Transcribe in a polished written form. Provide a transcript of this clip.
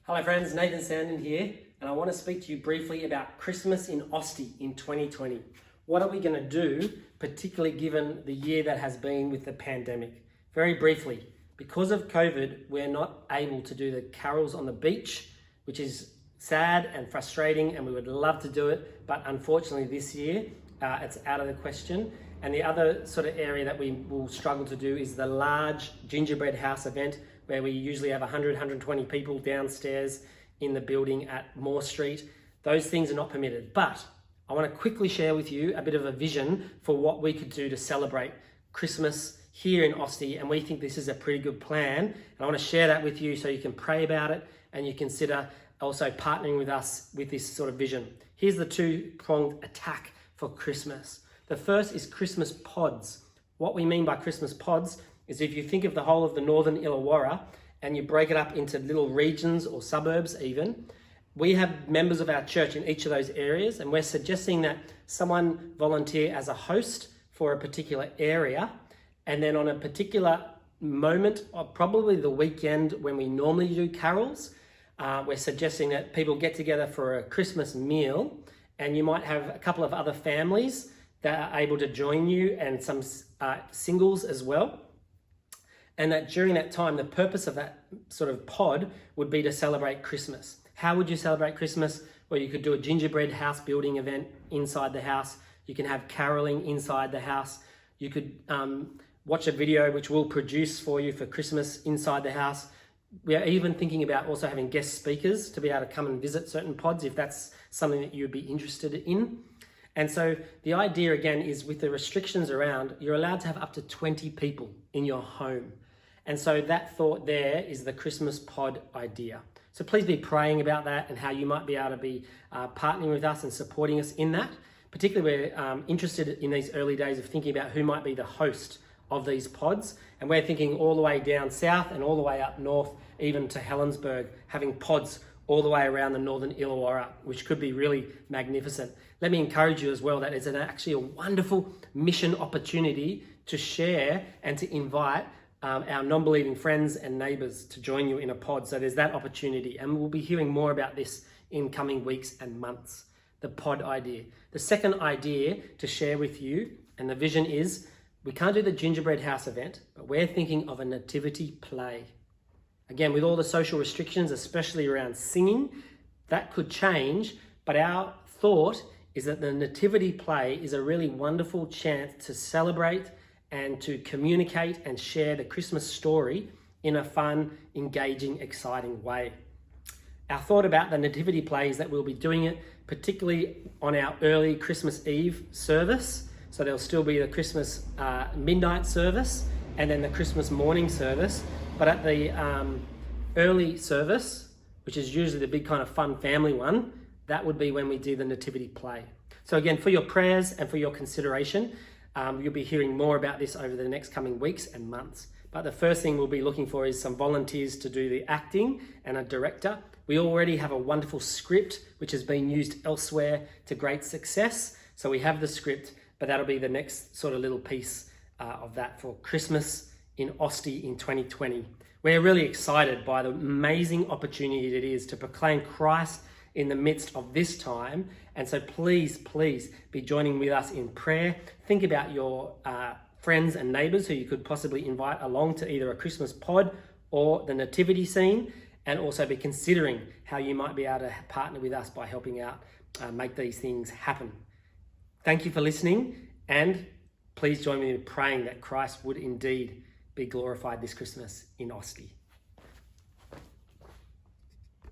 Hello friends, Nathan Sandin here, and I want to speak to you briefly about Christmas in Asti in 2020. What are we going to do, particularly given the year that has been with the pandemic? Very briefly, because of COVID, we're not able to do the carols on the beach, which is sad and frustrating, and we would love to do it, but unfortunately this year, it's out of the question. And the other sort of area that we will struggle to do is the large gingerbread house event, where we usually have 100, 120 people downstairs in the building at Moore Street. Those things are not permitted. But I want to quickly share with you a bit of a vision for what we could do to celebrate Christmas here in Asti, and we think this is a pretty good plan. And I want to share that with you so you can pray about it and you consider also partnering with us with this sort of vision. Here's the two-pronged attack for Christmas. The first is Christmas pods. What we mean by Christmas pods is if you think of the whole of the northern Illawarra and you break it up into little regions or suburbs even, we have members of our church in each of those areas, and we're suggesting that someone volunteer as a host for a particular area, and then on a particular moment, or probably the weekend when we normally do carols, we're suggesting that people get together for a Christmas meal, and you might have a couple of other families that are able to join you and some singles as well. And that during that time, the purpose of that sort of pod would be to celebrate Christmas. How would you celebrate Christmas? Well, you could do a gingerbread house building event inside the house. You can have caroling inside the house. You could watch a video which we'll produce for you for Christmas inside the house. We are even thinking about also having guest speakers to be able to come and visit certain pods if that's something that you would be interested in. And so the idea again is, with the restrictions around, you're allowed to have up to 20 people in your home. And so that thought there is the Christmas pod idea. So please be praying about that and how you might be able to be partnering with us and supporting us in that. Particularly, we're interested in these early days of thinking about who might be the host of these pods. And we're thinking all the way down south and all the way up north, even to Helensburgh, having pods all the way around the northern Illawarra, which could be really magnificent. Let me encourage you as well that it's actually a wonderful mission opportunity to share and to invite our non-believing friends and neighbours to join you in a pod. So there's that opportunity, and we'll be hearing more about this in coming weeks and months. The pod idea. The second idea to share with you, and the vision is, we can't do the gingerbread house event, but we're thinking of a nativity play. Again, with all the social restrictions, especially around singing, that could change, but our thought is that the nativity play is a really wonderful chance to celebrate and to communicate and share the Christmas story in a fun, engaging, exciting way. Our thought about the nativity play is that we'll be doing it particularly on our early Christmas Eve service. So there'll still be the Christmas midnight service and then the Christmas morning service. But at the early service, which is usually the big kind of fun family one, that would be when we do the nativity play. So again, for your prayers and for your consideration, you'll be hearing more about this over the next coming weeks and months. But the first thing we'll be looking for is some volunteers to do the acting and a director. We already have a wonderful script which has been used elsewhere to great success. So we have the script, but that'll be the next sort of little piece of that for Christmas in Asti in 2020. We're really excited by the amazing opportunity it is to proclaim Christ in the midst of this time. And so please be joining with us in prayer. Think about your friends and neighbours who you could possibly invite along to either a Christmas pod or the nativity scene, and also be considering how you might be able to partner with us by helping out make these things happen. Thank you for listening, and please join me in praying that Christ would indeed be glorified this Christmas in Asti.